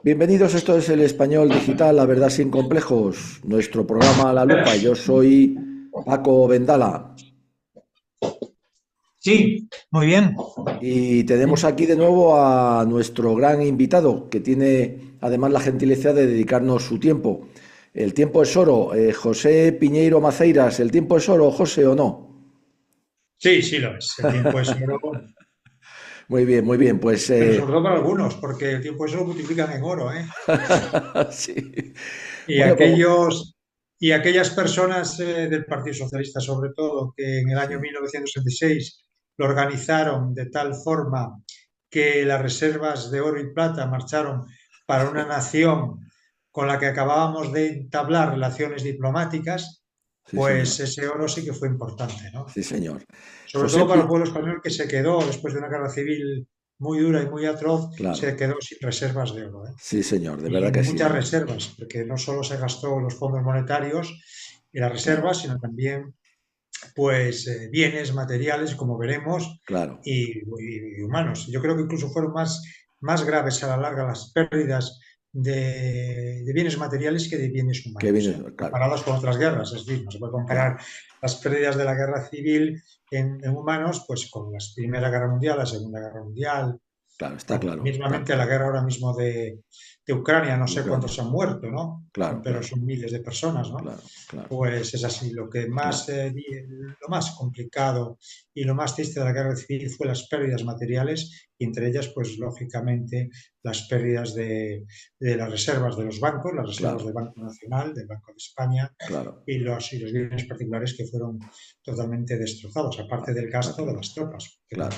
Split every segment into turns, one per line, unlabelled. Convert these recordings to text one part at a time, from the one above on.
Bienvenidos, esto es el Español Digital, la verdad sin complejos, nuestro programa a la lupa. Yo soy Paco Vendala
Sí, muy bien.
y tenemos aquí de nuevo a nuestro gran invitado que tiene además la gentileza de dedicarnos su tiempo. El tiempo es oro. José Piñeiro Maceiras, ¿el tiempo es oro, José, o no?
Sí, sí lo es. El tiempo es oro,
Muy bien, muy bien. Pues
pero sobre todo para algunos, porque el tiempo es oro multiplican en oro, ¿eh?
sí.
Y
Bueno, como...
aquellos y aquellas personas del Partido Socialista, sobre todo, que en el año
Sí,
1966 lo organizaron de tal forma que las reservas de oro y plata marcharon para una nación con la que acabábamos de entablar relaciones diplomáticas,
sí,
pues
señor.
ese oro sí que fue importante, ¿no?
Sí, señor.
Sobre
José
todo para el
Pi...
pueblo español que se quedó después de una guerra civil muy dura y muy atroz,
Claro.
se quedó sin reservas de oro, ¿eh?
Sí, señor, de
Y
verdad que sí.
muchas reservas, porque no solo se gastó los fondos monetarios y las
Claro,
reservas, sino también pues bienes materiales, como veremos,
claro.
y humanos. Yo creo que incluso fueron más graves a la larga las pérdidas de bienes materiales que de bienes
Que
humanos,
viene,
¿eh?
claro,
Comparadas con otras guerras. Es decir, no se puede comparar
claro,
las pérdidas de la guerra civil en humanos pues con la Primera Guerra Mundial, la Segunda Guerra Mundial,
claro, está
o
claro, está
mismamente la
claro.
guerra ahora mismo de Ucrania, no sé
Ucrania,
cuántos han muerto, ¿no?
claro,
Pero
claro,
son miles de personas, ¿no?
claro, claro,
Pues es así.
claro,
Lo más complicado y lo más triste de la guerra civil fue las pérdidas materiales, y entre ellas, pues lógicamente, las pérdidas de las reservas de los bancos, las reservas del
claro,
Banco Nacional, del Banco de España,
claro,
y los bienes particulares que fueron totalmente destrozados, aparte del
está
gasto de
claro,
las tropas, que
claro,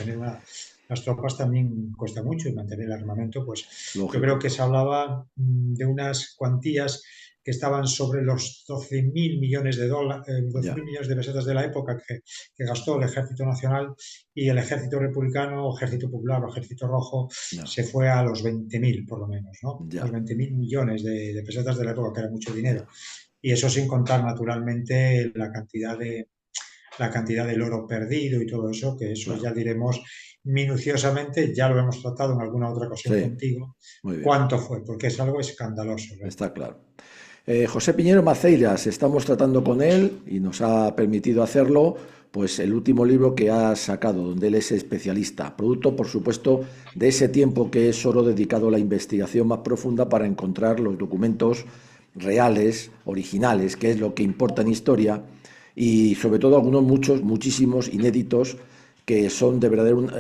las tropas también cuesta mucho y mantener el armamento, pues yo creo
lógico.
que se hablaba de unas cuantías que estaban sobre los 12.000 millones de dólares, 12.000
Ya,
millones de pesetas de la época que gastó el Ejército Nacional, y el Ejército Republicano, o Ejército Popular o Ejército Rojo
ya,
se fue a los 20.000 por lo menos, ¿no? Los
ya,
20.000 millones de pesetas de la época, que era mucho dinero.
ya,
Y eso sin contar naturalmente la cantidad del oro perdido y todo eso, que eso ya
claro.
diremos minuciosamente, ya lo hemos tratado en alguna otra ocasión
Sí,
contigo,
muy bien,
cuánto fue, porque es algo escandaloso
está
realmente.
claro. José Piñero Maceiras, estamos tratando con él y nos ha permitido hacerlo, pues el último libro que ha sacado, donde él es especialista, producto, por supuesto, de ese tiempo que es oro dedicado a la investigación más profunda para encontrar los documentos reales, originales, que es lo que importa en historia, y sobre todo algunos muchos, muchísimos inéditos que son de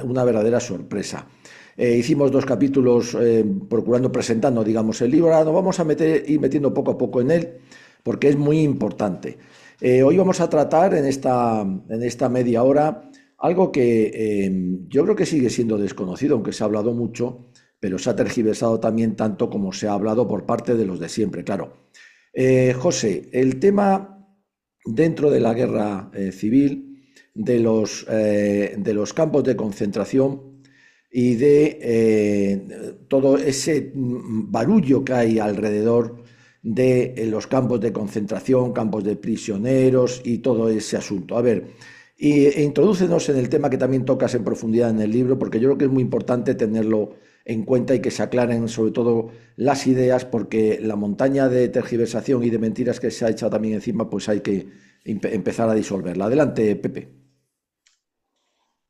una verdadera sorpresa. Hicimos dos capítulos procurando presentando, digamos, el libro. Ahora nos vamos a ir metiendo poco a poco en él porque es muy importante. Hoy vamos a tratar en esta media hora algo que yo creo que sigue siendo desconocido, aunque se ha hablado mucho, pero se ha tergiversado también tanto como se ha hablado por parte de los de siempre, claro. José, el tema dentro de la guerra civil, de los campos de concentración y de todo ese barullo que hay alrededor de los campos de concentración, campos de prisioneros y todo ese asunto. A ver, introdúcenos en el tema que también tocas en profundidad en el libro, porque yo creo que es muy importante tenerlo en cuenta y que se aclaren sobre todo las ideas, porque la montaña de tergiversación y de mentiras que se ha echado también encima, pues hay que empezar a disolverla. Adelante, Pepe.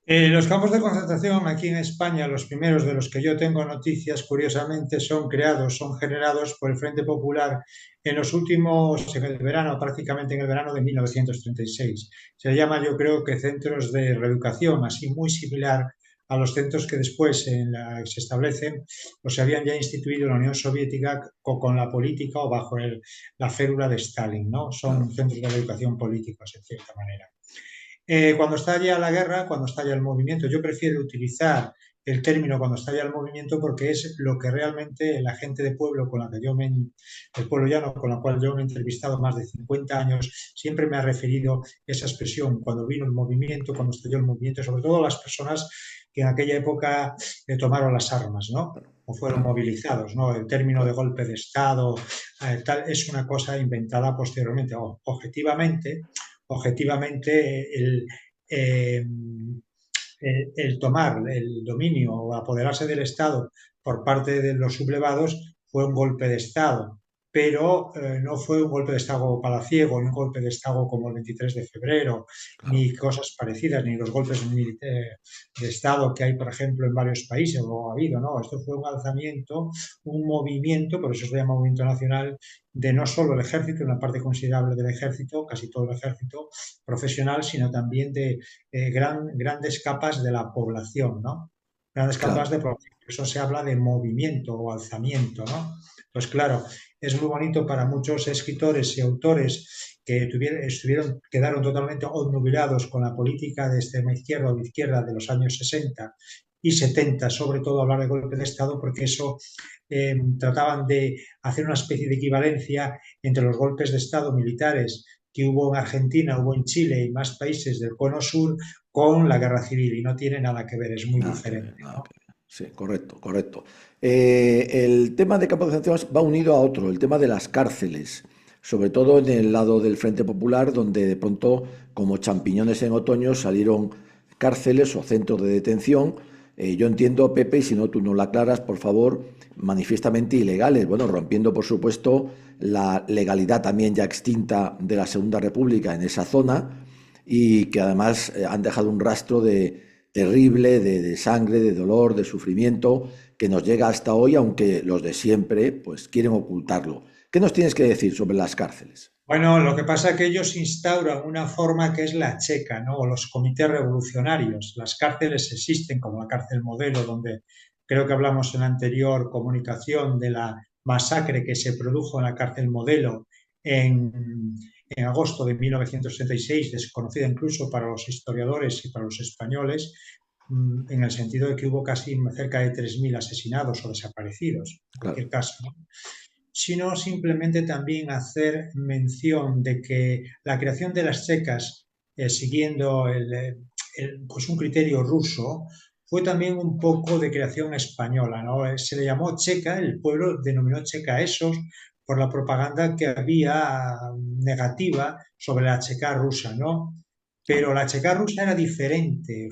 Los campos de concentración aquí en España, los primeros de los que yo tengo noticias, curiosamente, son generados por el Frente Popular en el verano, prácticamente en el verano de 1936. Se llama, yo creo que centros de reeducación, así muy similar a los centros que después se establecen o se habían ya instituido en la Unión Soviética con la política o bajo la férula de Stalin, ¿no? Son
Claro,
centros de reeducación políticos, en cierta manera. Cuando estalla la guerra, cuando estalla el movimiento, yo prefiero utilizar el término cuando estalla el movimiento, porque es lo que realmente la gente de pueblo con la que el pueblo llano con la cual yo me he entrevistado más de 50 años, siempre me ha referido esa expresión, cuando vino el movimiento, cuando estalló el movimiento, sobre todo las personas que en aquella época tomaron las armas, ¿no?
claro,
O fueron
claro,
movilizados, ¿no? El término de
claro,
golpe de Estado, tal, es una cosa inventada posteriormente. Objetivamente eh, el tomar el dominio o apoderarse del Estado por parte de los sublevados fue un golpe de Estado, pero no fue un golpe de Estado palaciego, ni un golpe de Estado como el 23 de febrero,
claro,
ni cosas parecidas, ni los golpes de Estado que hay, por ejemplo, en varios países, o ha habido, ¿no? Esto fue un alzamiento, un movimiento, por eso se llama movimiento nacional, de no solo el ejército, una parte considerable del ejército, casi todo el ejército profesional, sino también de grandes capas de la población, ¿no? Grandes capas
claro.
de población. Por eso se habla de movimiento o alzamiento, ¿no? Pues claro, es muy bonito para muchos escritores y autores que quedaron totalmente obnubilados con la política de extrema izquierda o de izquierda de los años 60 y 70, sobre todo hablar de golpe de Estado, porque eso trataban de hacer una especie de equivalencia entre los golpes de Estado militares que hubo en Argentina, hubo en Chile y más países del cono sur con la guerra civil y no tiene nada que ver, es muy
Nada que ver,
diferente,
nada que
¿no?
ver. Sí, correcto, correcto. El tema de campos de concentración va unido a otro, el tema de las cárceles, sobre todo en el lado del Frente Popular, donde de pronto, como champiñones en otoño, salieron cárceles o centros de detención. Yo entiendo, Pepe, y si no tú no lo aclaras, por favor, manifiestamente ilegales, bueno, rompiendo, por supuesto, la legalidad también ya extinta de la Segunda República en esa zona y que además han dejado un rastro de terrible, de sangre, de dolor, de sufrimiento, que nos llega hasta hoy, aunque los de siempre pues quieren ocultarlo. ¿Qué nos tienes que decir sobre las cárceles?
Bueno, lo que pasa es que ellos instauran una forma que es la checa, ¿no? O los comités revolucionarios. Las cárceles existen, como la cárcel modelo, donde creo que hablamos en la anterior comunicación de la masacre que se produjo en la cárcel modelo en agosto de 1936, desconocida incluso para los historiadores y para los españoles, en el sentido de que hubo casi cerca de 3.000 asesinados o desaparecidos, en
Claro,
cualquier caso, ¿no? Sino simplemente también hacer mención de que la creación de las checas, siguiendo pues un criterio ruso, fue también un poco de creación española, ¿no? Se le llamó checa, el pueblo denominó checa a esos por la propaganda que había negativa sobre la checa rusa, ¿no? Pero
claro,
la checa rusa era diferente,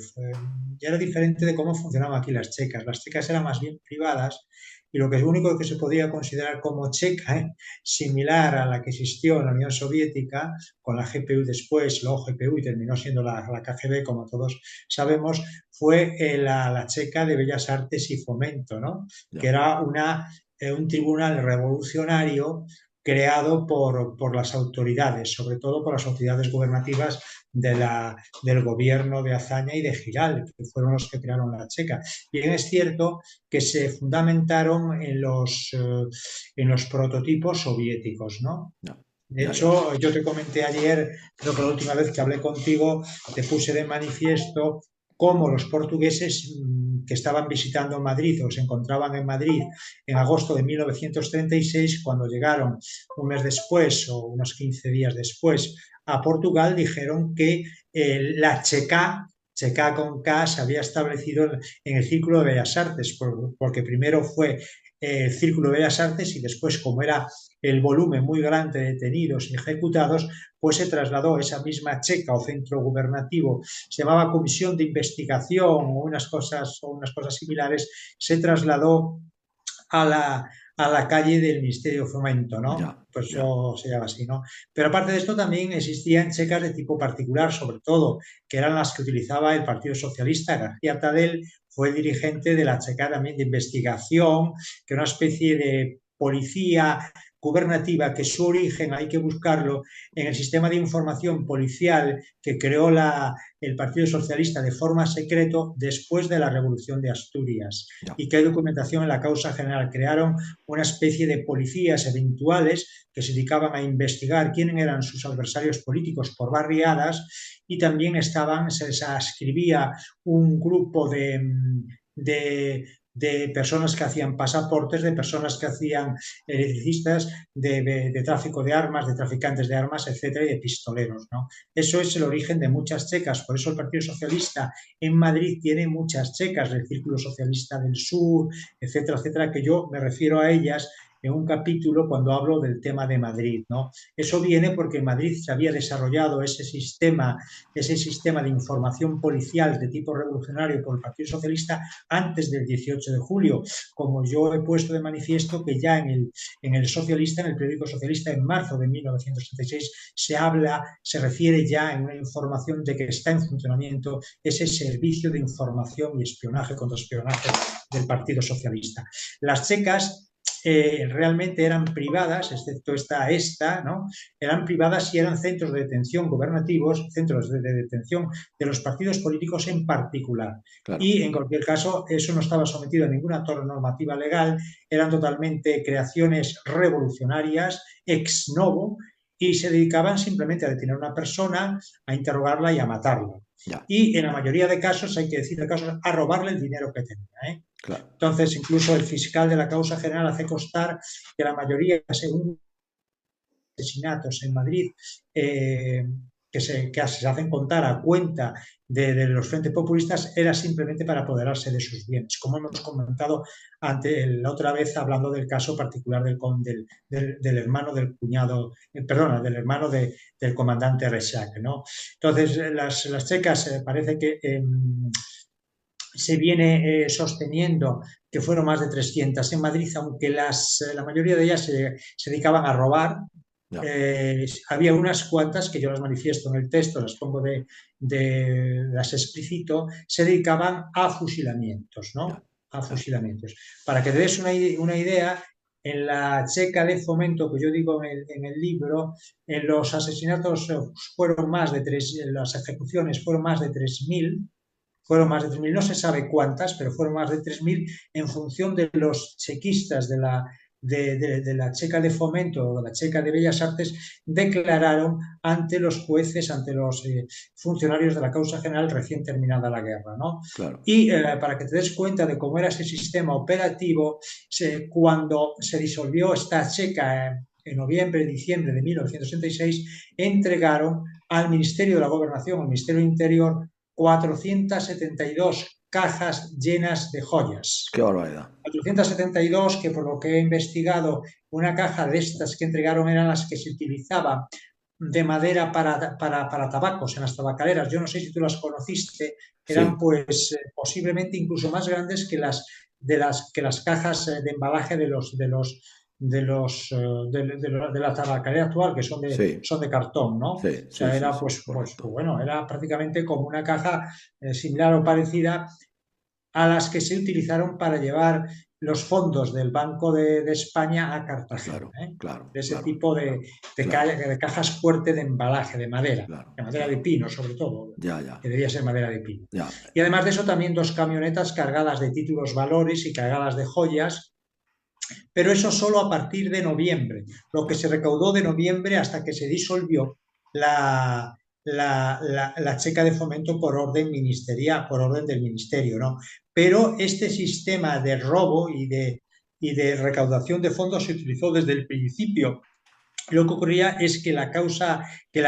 ya era diferente de cómo funcionaban aquí las checas. Las checas eran más bien privadas y lo que es único que se podía considerar como checa, similar a la que existió en la Unión Soviética, con la GPU después, la OGPU y terminó siendo la KGB, como todos sabemos, fue la checa de Bellas Artes y Fomento, ¿no? Que
ya.
era un tribunal revolucionario creado por las autoridades, sobre todo por las autoridades gubernativas del gobierno de Azaña y de Giral, que fueron los que crearon la Checa. Bien es cierto que se fundamentaron en los prototipos soviéticos, ¿no?
Ya,
De
ya, ya.
hecho, yo te comenté ayer, creo que la última vez que hablé contigo, te puse de manifiesto cómo los portugueses que estaban visitando Madrid o se encontraban en Madrid en agosto de 1936, cuando llegaron un mes después o unos 15 días después a Portugal, dijeron que la Checa con K, se había establecido en el Círculo de Bellas Artes, porque primero fue el Círculo de Bellas Artes y después, como era el volumen muy grande de detenidos y ejecutados, pues se trasladó esa misma checa o centro gubernativo, se llamaba Comisión de Investigación o unas cosas similares, se trasladó a la calle del Ministerio de Fomento, ¿no?
Ya,
Pues
ya.
eso se llama así, ¿no? Pero aparte de esto también existían checas de tipo particular, sobre todo, que eran las que utilizaba el Partido Socialista. García Tadel fue el dirigente de la checa también de investigación, que era una especie de policía gubernativa que su origen hay que buscarlo en el sistema de información policial que creó el Partido Socialista de forma secreta después de la Revolución de Asturias
Ya.
y que hay documentación en la causa general. Crearon una especie de policías eventuales que se dedicaban a investigar quiénes eran sus adversarios políticos por barriadas y también se ascribía un grupo de personas que hacían pasaportes, de personas que hacían electricistas, de tráfico de armas, de traficantes de armas, etcétera, y de pistoleros, ¿no? Eso es el origen de muchas checas, por eso el Partido Socialista en Madrid tiene muchas checas del Círculo Socialista del Sur, etcétera, etcétera, que yo me refiero a ellas en un capítulo cuando hablo del tema de Madrid, ¿no? Eso viene porque en Madrid se había desarrollado ese sistema de información policial de tipo revolucionario por el Partido Socialista antes del 18 de julio, como yo he puesto de manifiesto que ya en el Socialista, en el periódico Socialista, en marzo de 1966, se refiere ya en una información de que está en funcionamiento ese servicio de información y espionaje, contraespionaje del Partido Socialista. Las checas realmente eran privadas, excepto esta, ¿no? Eran privadas y eran centros de detención gubernativos, centros de detención de los partidos políticos en particular.
Claro.
Y en cualquier caso, eso no estaba sometido a ninguna normativa legal, eran totalmente creaciones revolucionarias, ex novo, y se dedicaban simplemente a detener a una persona, a interrogarla y a matarla.
Ya.
Y en la mayoría de casos, hay que decir de casos, a robarle el dinero que tenía, ¿eh?
Claro.
Entonces, incluso el fiscal de la causa general hace constar que la mayoría, según asesinatos en Madrid, que se hacen contar a cuenta de los frentes populistas, era simplemente para apoderarse de sus bienes, como hemos comentado la otra vez hablando del caso particular del hermano del cuñado, del hermano del comandante Rechac, ¿no? Entonces, las checas parece que se viene sosteniendo que fueron más de 300 en Madrid, aunque la mayoría de ellas se dedicaban a robar.
Ya.
Había unas cuantas que yo las manifiesto en el texto, las pongo las explicito, se dedicaban a fusilamientos, ¿no?
Ya.
A fusilamientos. Para que te des una idea, en la checa de Fomento que yo digo en el libro, en los asesinatos fueron más de 3, las ejecuciones fueron más de 3.000. Fueron más de 3.000, no se sabe cuántas, pero fueron más de 3.000 en función de los chequistas de la checa de Fomento o de la checa de Bellas Artes, declararon ante los jueces, ante los funcionarios de la causa general recién terminada la guerra, ¿no?
Claro.
Y para que te des cuenta de cómo era ese sistema operativo, cuando se disolvió esta checa en noviembre, diciembre de 1966, entregaron al Ministerio de la Gobernación, al Ministerio del Interior, 472 cajas llenas de joyas.
Qué barbaridad.
472 que por lo que he investigado, una caja de estas que entregaron eran las que se utilizaban de madera para tabacos en las tabacaleras. Yo no sé si tú las conociste, eran
Sí.
pues posiblemente incluso más grandes que las cajas de embalaje de la tabacalera actual, que son
Sí.
de cartón, ¿no?
Sí,
O sea,
sí,
era
sí, correcto.
bueno, era prácticamente como una caja similar o parecida a las que se utilizaron para llevar los fondos del Banco de España a Cartagena,
Claro,
¿eh?
claro,
De ese
claro,
tipo
claro,
de cajas fuerte de embalaje, de madera de
claro.
pino sobre todo,
Ya, ya,
que debía ser madera de pino.
ya.
Y además de eso también 2 camionetas cargadas de títulos valores y cargadas de joyas, pero eso solo a partir de noviembre, lo que se recaudó de noviembre hasta que se disolvió la checa de Fomento por orden ministerial, por orden del ministerio, ¿no? Pero este sistema de robo y de recaudación de fondos se utilizó desde el principio. Lo que ocurría es que la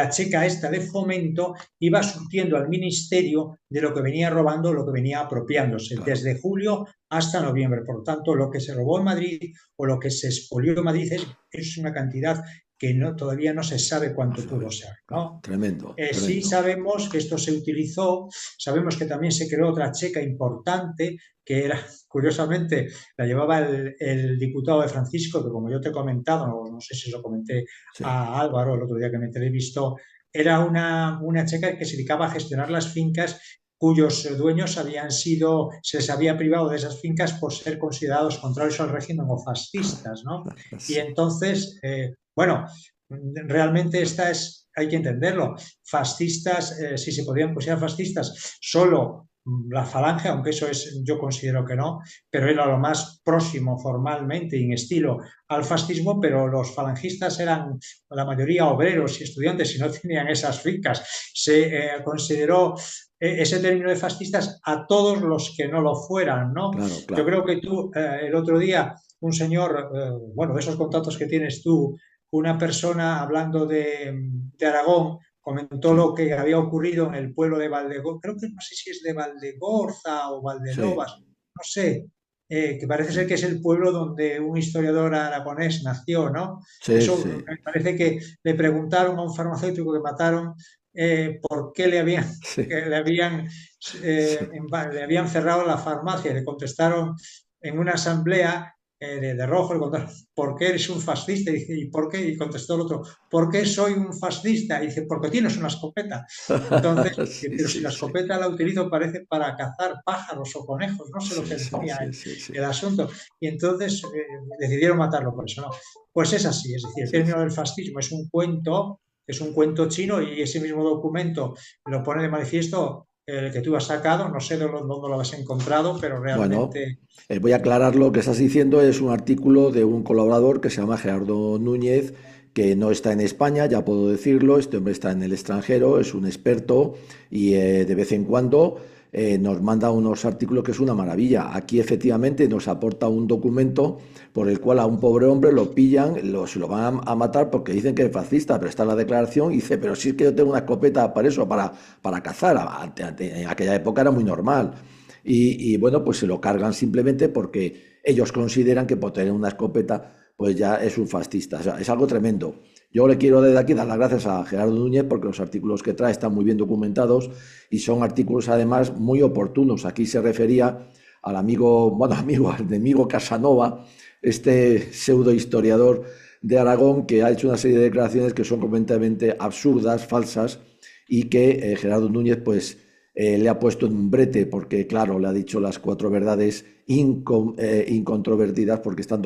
checa esta de Fomento iba surtiendo al ministerio de lo que venía robando, lo que venía apropiándose,
Claro.
desde julio hasta noviembre. Por lo tanto, lo que se robó en Madrid o lo que se expolió en Madrid es una cantidad que todavía no se sabe cuánto pudo ser,
Claro.
¿no?
Tremendo,
Sí
tremendo.
sabemos que esto se utilizó, sabemos que también se creó otra checa importante, que era, curiosamente, la llevaba el diputado de Francisco, que como yo te he comentado, no sé si lo comenté
Sí.
a Álvaro el otro día que me entrevistó, era una checa que se dedicaba a gestionar las fincas cuyos dueños se les había privado de esas fincas por ser considerados contrarios al régimen o fascistas, ¿no? Y
Sí.
entonces, bueno, realmente hay que entenderlo, fascistas, si se podían considerar fascistas, solo la Falange, aunque yo considero que no, pero era lo más próximo formalmente y en estilo al fascismo, pero los falangistas eran la mayoría obreros y estudiantes y no tenían esas fincas. Se consideró ese término de fascistas a todos los que no lo fueran, ¿no?
Claro,
Yo
claro.
creo que tú, el otro día, un señor, bueno, de esos contactos que tienes tú, una persona hablando de Aragón comentó
Sí,
lo que había ocurrido en el pueblo de Valdegorza, creo que no sé si es de Valdegorza o
sí,
Valdenovas, no sé, que parece ser que es el pueblo donde un historiador aragonés nació, ¿no?
Sí,
Eso
sí,
me parece que le preguntaron a un farmacéutico que mataron por qué
sí,
que
sí,
le habían cerrado la farmacia. Le contestaron en una asamblea de Rojo, le contaron, ¿por qué eres un fascista? Y dice, ¿y por qué? Y contestó el otro, ¿por qué soy un fascista? Y dice, porque tienes una escopeta. Entonces,
sí,
pero si
sí,
la
sí,
escopeta la utilizo parece para cazar pájaros o conejos, no sé lo que
sí, sí,
ponía
sí, sí, sí,
el asunto. Y entonces decidieron matarlo por eso, ¿no? Pues es así, es decir, el
sí,
término
sí.
del fascismo es un cuento chino y ese mismo documento lo pone de manifiesto el que tú has sacado, no sé dónde lo has encontrado, pero
Bueno,
realmente
voy a aclarar lo que estás diciendo. Es un artículo de un colaborador que se llama Gerardo Núñez, que no está en España, ya puedo decirlo. Este hombre está en el extranjero, es un experto y de vez en cuando nos manda unos artículos que es una maravilla. Aquí efectivamente nos aporta un documento por el cual a un pobre hombre lo pillan, se lo van a matar porque dicen que es fascista, pero está en la declaración y dice, pero si es que yo tengo una escopeta para eso, para cazar. En aquella época era muy normal. Bueno, pues se lo cargan simplemente porque ellos consideran que por tener una escopeta, pues ya es un fascista. O sea, es algo tremendo. Yo le quiero desde aquí dar las gracias a Gerardo Núñez porque los artículos que trae están muy bien documentados y son artículos además muy oportunos. Aquí se refería al amigo, bueno, al enemigo Casanova, este pseudo historiador de Aragón que ha hecho una serie de declaraciones que son completamente absurdas, falsas y que Gerardo Núñez pues le ha puesto en un brete porque, claro, le ha dicho las cuatro verdades incontrovertidas porque están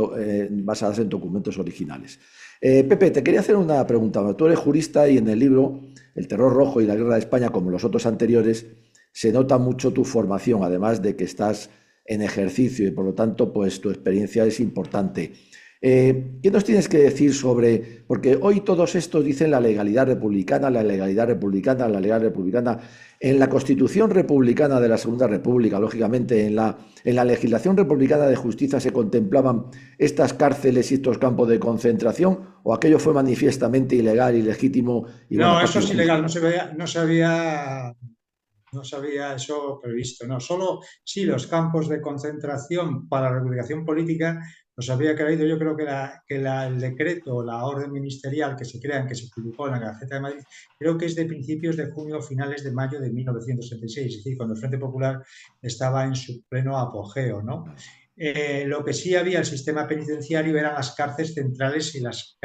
basadas en documentos originales. Pepe, te quería hacer una pregunta. Tú eres jurista y en el libro El terror rojo y la guerra de España, como los otros anteriores, se nota mucho tu formación, además de que estás en ejercicio y por lo tanto, pues tu experiencia es importante. ¿Qué nos tienes que decir sobre, porque hoy todos estos dicen la legalidad republicana, la legalidad republicana, la legalidad republicana, en la Constitución republicana de la Segunda República, lógicamente, en la legislación republicana de justicia se contemplaban estas cárceles y estos campos de concentración, o aquello fue manifiestamente ilegal, ilegítimo y
no, eso
Bonaparte
es ilegal,
injusto.
no se había eso previsto, no, solo sí los campos de concentración para la reivindicación política los había creído, yo creo que, el decreto, la orden ministerial que se crean, que se publicó en la Gaceta de Madrid, creo que es de principios de junio o finales de mayo de 1976, es decir, cuando el Frente Popular estaba en su pleno apogeo, ¿no? Lo que sí había el sistema penitenciario eran las cárceles centrales y las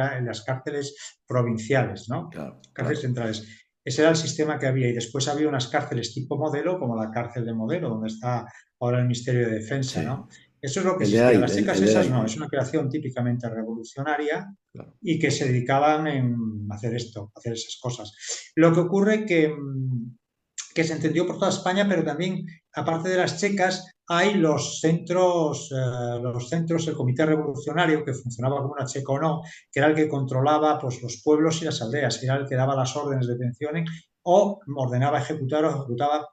cárceles provinciales, ¿no?
Claro,
Cárceles
claro.
centrales. Ese era el sistema que había y después había unas cárceles tipo modelo, como la cárcel de Modelo, donde está ahora el Ministerio de Defensa,
Sí.
¿no? Eso es lo que
El de
existía.
ahí,
Las checas
el de
esas
ahí.
no, es una creación típicamente revolucionaria
Claro.
y que se dedicaban en hacer esto, hacer esas cosas. Lo que ocurre que se entendió por toda España, pero también, aparte de las checas, hay los centros, el Comité Revolucionario, que funcionaba como una checa o no, que era el que controlaba pues, los pueblos y las aldeas, que era el que daba las órdenes de detención o ordenaba ejecutar o ejecutaba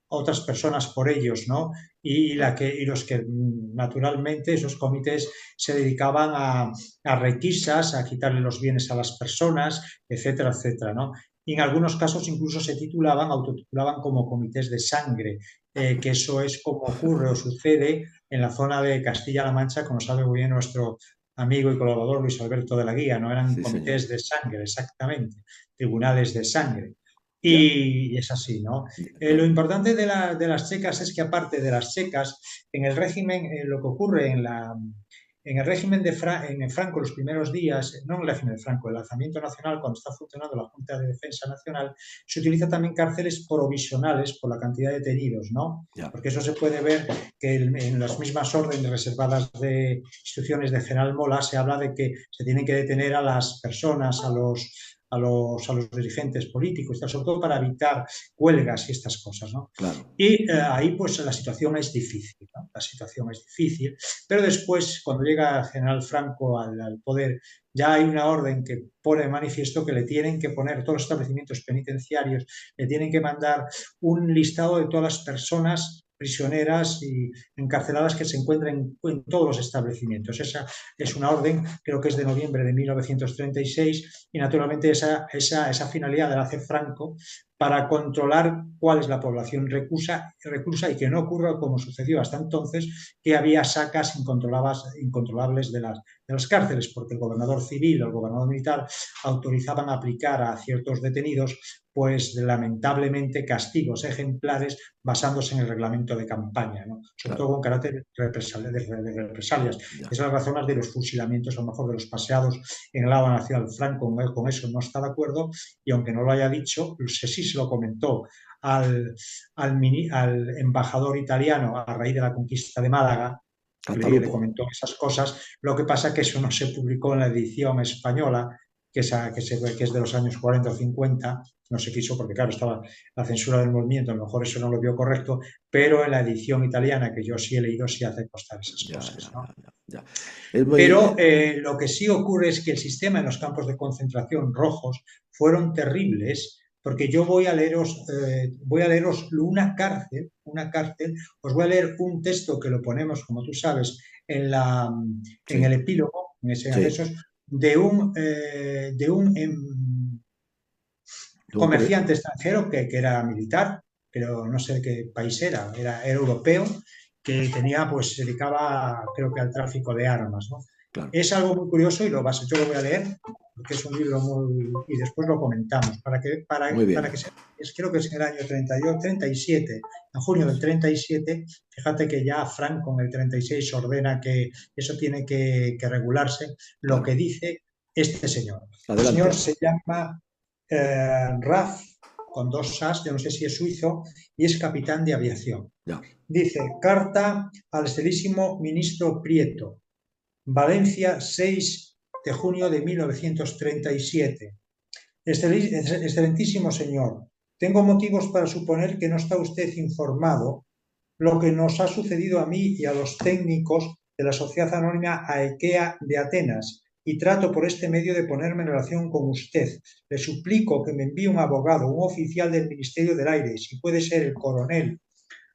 otras personas por ellos, ¿no?
Claro.
Y los que naturalmente esos comités se dedicaban a requisas, a quitarle los bienes a las personas, etcétera, etcétera, ¿no? Y en algunos casos incluso se titulaban, autotitulaban como comités de sangre, que eso es como ocurre o sucede en la zona de Castilla-La Mancha, como sabe muy bien nuestro amigo y colaborador Luis Alberto de la Guía, no eran
Sí, señor.
comités de sangre exactamente, tribunales de sangre.
Ya,
Y es así, ¿no? Lo
claro.
importante de las checas es que aparte de las checas, en el régimen, lo que ocurre en el régimen en Franco, los primeros días, no en el régimen de Franco, el alzamiento nacional, cuando está funcionando la Junta de Defensa Nacional, se utiliza también cárceles provisionales por la cantidad de detenidos, ¿no?
Ya.
Porque eso se puede ver que en las mismas órdenes reservadas de instrucciones de General Mola se habla de que se tienen que detener a las personas, a los dirigentes políticos, sobre todo para evitar huelgas y estas cosas, ¿no?
Claro.
Y ahí pues la situación es difícil, ¿no? La situación es difícil, pero después cuando llega el general Franco al poder ya hay una orden que pone de manifiesto que le tienen que poner todos los establecimientos penitenciarios, le tienen que mandar un listado de todas las personas prisioneras y encarceladas que se encuentran en todos los establecimientos. Esa es una orden, creo que es de noviembre de 1936 y naturalmente esa finalidad la hace Franco para controlar cuál es la población reclusa y que no ocurra como sucedió hasta entonces, que había sacas incontrolables de las cárceles, porque el gobernador civil o el gobernador militar autorizaban aplicar a ciertos detenidos pues lamentablemente castigos ejemplares basándose en el reglamento de campaña, ¿no? Sobre todo con carácter de represalias.
Ya.
Esas son las razones de los fusilamientos, a lo mejor de los paseados en el lado nacional. Franco con eso no está de acuerdo y aunque no lo haya dicho, sí se lo comentó al embajador italiano a raíz de la conquista de Málaga, le
Cantalupo.
comentó esas cosas. Lo que pasa es que eso no se publicó en la edición española, que es de los años 40 o 50, no se quiso porque, claro, estaba la censura del movimiento, a lo mejor eso no lo vio correcto, pero en la edición italiana, que yo sí he leído, sí hace constar esas
Ya,
cosas,
ya,
¿no?
ya, ya. Es muy,
Pero lo que sí ocurre es que el sistema en los campos de concentración rojos fueron terribles, porque yo voy a leeros una cárcel, os voy a leer un texto que lo ponemos, como tú sabes, en el
sí,
epílogo, en ese
sí.
accesos, de un
De un
comerciante extranjero que era militar, pero no sé de qué país era europeo, que tenía, pues se dedicaba, creo que al tráfico de armas, ¿no?
claro.
Es algo muy curioso y yo lo voy a leer, porque es un libro muy... y después lo comentamos,
Muy
para
bien.
que creo que es en el año 38, 37, en junio del 37, fíjate que ya Franco en el 36 ordena que eso tiene que regularse, lo que
Claro.
dice este señor. El señor
Adelante.
se llama Raf, con dos as, yo no sé si es suizo, y es capitán de aviación.
Ya.
Dice, carta al excelentísimo ministro Prieto, Valencia, 6 de junio de 1937. Excelentísimo señor, tengo motivos para suponer que no está usted informado lo que nos ha sucedido a mí y a los técnicos de la Sociedad Anónima AEKEA de Atenas y trato por este medio de ponerme en relación con usted. Le suplico que me envíe un abogado, un oficial del Ministerio del Aire, si puede ser el coronel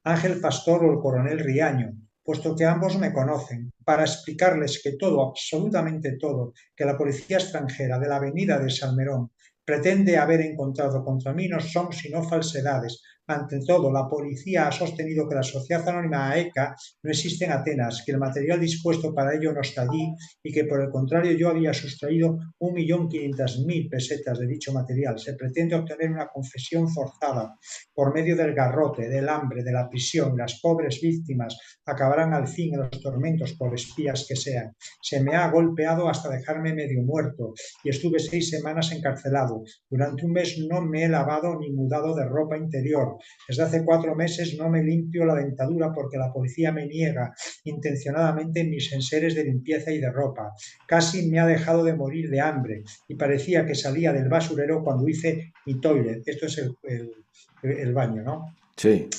Ángel Pastor o el coronel Riaño, puesto que ambos me conocen, para explicarles que todo, absolutamente todo, que la policía extranjera de la avenida de Salmerón pretende haber encontrado contra mí no son sino falsedades. Ante todo, la policía ha sostenido que la Sociedad Anónima AECA no existe en Atenas, que el material dispuesto para ello no está allí y que, por el contrario, yo había sustraído 1.500.000 pesetas de dicho material. Se pretende obtener una confesión forzada por medio del garrote, del hambre, de la prisión. Las pobres víctimas acabarán al fin en los tormentos por espías que sean. Se me ha golpeado hasta dejarme medio muerto y estuve 6 semanas encarcelado. Durante un mes no me he lavado ni mudado de ropa interior. Desde hace 4 meses no me limpio la dentadura porque la policía me niega intencionadamente mis enseres de limpieza y de ropa. Casi me ha dejado de morir de hambre y parecía que salía del basurero cuando hice mi toilet. Esto es el baño, ¿no?
Sí.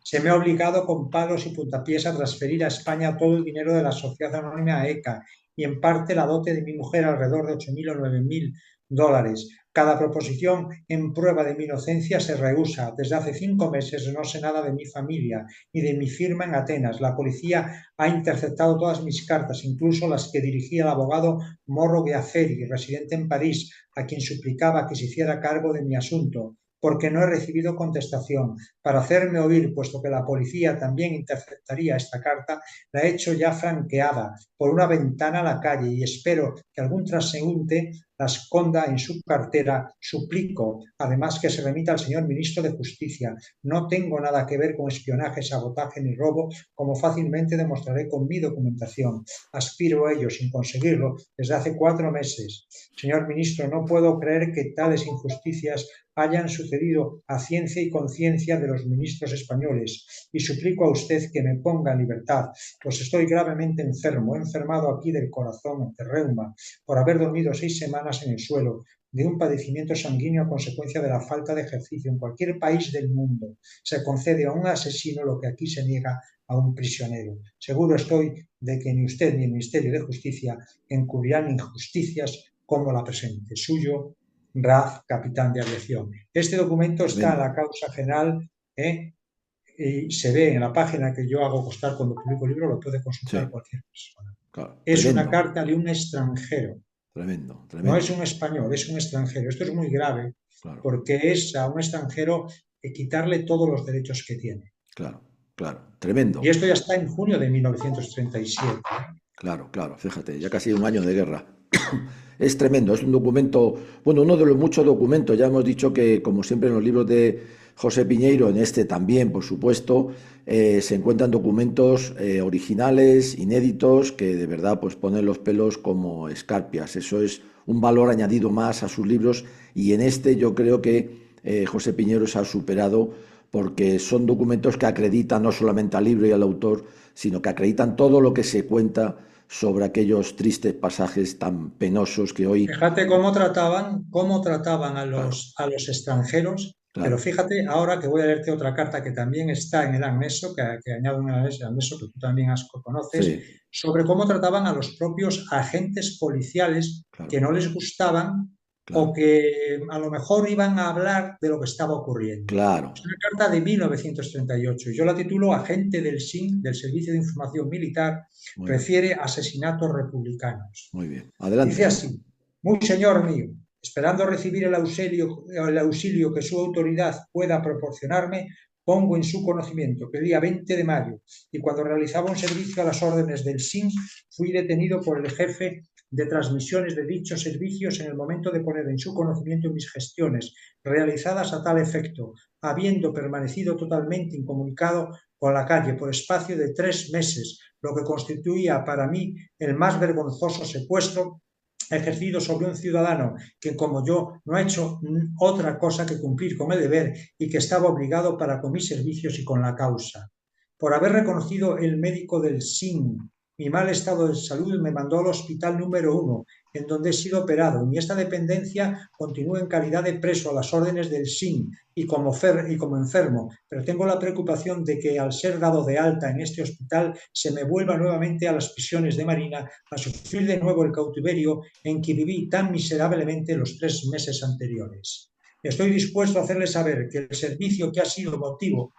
Se me ha obligado con palos y puntapiés a transferir a España todo el dinero de la Sociedad Anónima ECA y en parte la dote de mi mujer, alrededor de 8.000 o 9.000 dólares. Cada proposición en prueba de mi inocencia se rehúsa. Desde hace 5 meses no sé nada de mi familia y de mi firma en Atenas. La policía ha interceptado todas mis cartas, incluso las que dirigía al abogado Morro Gheafferi, residente en París, a quien suplicaba que se hiciera cargo de mi asunto, porque no he recibido contestación. Para hacerme oír, puesto que la policía también interceptaría esta carta, la he hecho ya franqueada por una ventana a la calle y espero que algún transeúnte la esconda en su cartera. Suplico, además, que se remita al señor ministro de Justicia. No tengo nada que ver con espionaje, sabotaje ni robo, como fácilmente demostraré con mi documentación. Aspiro a ello sin conseguirlo desde hace 4 meses. Señor ministro, no puedo creer que tales injusticias hayan sucedido a ciencia y conciencia de los ministros españoles y suplico a usted que me ponga en libertad, pues estoy gravemente enfermo, he enfermado aquí del corazón, de reuma, por haber dormido 6 semanas en el suelo, de un padecimiento sanguíneo a consecuencia de la falta de ejercicio. En cualquier país del mundo se concede a un asesino lo que aquí se niega a un prisionero. Seguro estoy de que ni usted ni el Ministerio de Justicia encubrirán injusticias como la presente. Suyo, RAF, capitán de aviación. Este documento está en
Tremendo.
la causa general y se ve en la página que yo hago constar cuando publico el libro, lo puede consultar
Sí.
cualquier persona.
Claro.
Es una
Tremendo.
carta de un extranjero.
tremendo,
No es
tremendo.
un español, es un extranjero. Esto es muy grave
Claro,
porque es a un extranjero quitarle todos los derechos que tiene.
claro, claro,
Y
tremendo.
esto ya está en junio de 1937.
Claro, claro, fíjate, ya casi un año de guerra. Es tremendo, es un documento, bueno, uno de los muchos documentos, ya hemos dicho que, como siempre en los libros de José Piñeiro, en este también, por supuesto, se encuentran documentos originales, inéditos, que de verdad pues ponen los pelos como escarpias. Eso es un valor añadido más a sus libros y en este yo creo que José Piñeiro se ha superado porque son documentos que acreditan no solamente al libro y al autor, sino que acreditan todo lo que se cuenta sobre aquellos tristes pasajes tan penosos que hoy,
Fíjate cómo trataban
claro,
a los extranjeros, pero
claro,
fíjate ahora que voy a leerte otra carta que también está en el anexo, que añado un anexo que tú también conoces,
sí,
sobre cómo trataban a los propios agentes policiales que
claro,
no les gustaban o
claro,
que a lo mejor iban a hablar de lo que estaba ocurriendo.
claro,
Es una carta de 1938. Yo la titulo Agente del SIN, del Servicio de Información Militar,
muy bien,
refiere a asesinatos republicanos.
muy bien.
Dice
Adelante.
así: muy señor mío, esperando recibir el auxilio que su autoridad pueda proporcionarme, pongo en su conocimiento que el día 20 de mayo, y cuando realizaba un servicio a las órdenes del SIN, fui detenido por el jefe de transmisiones de dichos servicios en el momento de poner en su conocimiento mis gestiones realizadas a tal efecto, habiendo permanecido totalmente incomunicado con la calle por espacio de 3 meses, lo que constituía para mí el más vergonzoso secuestro ejercido sobre un ciudadano que, como yo, no ha hecho otra cosa que cumplir con el deber y que estaba obligado para con mis servicios y con la causa. Por haber reconocido el médico del SIN mi mal estado de salud, me mandó al hospital número 1, en donde he sido operado, y esta dependencia continúa en calidad de preso a las órdenes del SIN y como enfermo, pero tengo la preocupación de que al ser dado de alta en este hospital se me vuelva nuevamente a las prisiones de Marina a sufrir de nuevo el cautiverio en que viví tan miserablemente los 3 meses anteriores. Estoy dispuesto a hacerle saber que el servicio que ha sido motivo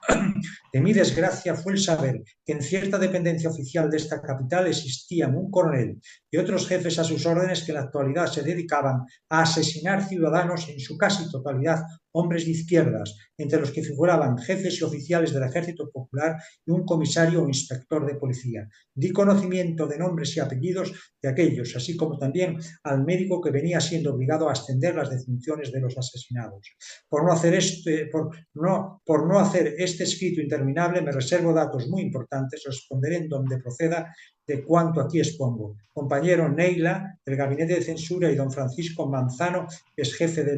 de mi desgracia fue el saber que en cierta dependencia oficial de esta capital existían un coronel y otros jefes a sus órdenes que en la actualidad se dedicaban a asesinar ciudadanos, en su casi totalidad hombres de izquierdas, entre los que figuraban jefes y oficiales del Ejército Popular y un comisario o inspector de policía. Di conocimiento de nombres y apellidos de aquellos, así como también al médico que venía siendo obligado a ascender las defunciones de los asesinados. Por no hacer este escrito interminable, me reservo datos muy importantes, responderé en donde proceda de cuanto aquí expongo. Compañero Neila, del Gabinete de Censura, y don Francisco Manzano, que es jefe de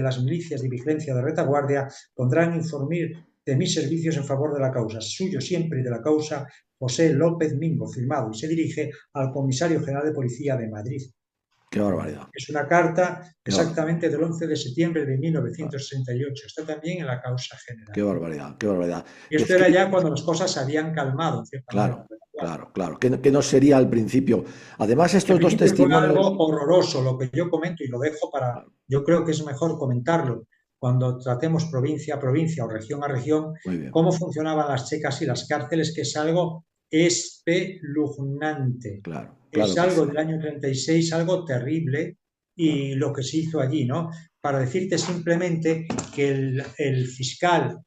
las milicias de vigilancia de retaguardia, pondrán informar de mis servicios en favor de la causa. Suyo siempre y de la causa, José López Mingo, firmado, y se dirige al Comisario General de Policía de Madrid.
Qué barbaridad,
Es una carta
qué barbaridad,
exactamente del 11 de septiembre de 1968. Está también en la causa general.
qué barbaridad, qué barbaridad.
Y
Que
esto
es
era
que,
ya cuando las cosas se habían calmado, en cierta manera.
claro, claro, claro, que no sería al principio. Además,
Al
estos dos
principio fue
testimonios,
algo horroroso lo que yo comento y lo dejo para,
claro,
yo creo que es mejor comentarlo cuando tratemos provincia a provincia o región a región,
muy bien,
cómo funcionaban las checas y las cárceles, que es algo espeluznante.
claro,
Es
claro que
algo
sí,
del año 36, algo terrible,
claro,
y lo que se hizo allí, ¿no? Para decirte simplemente que el fiscal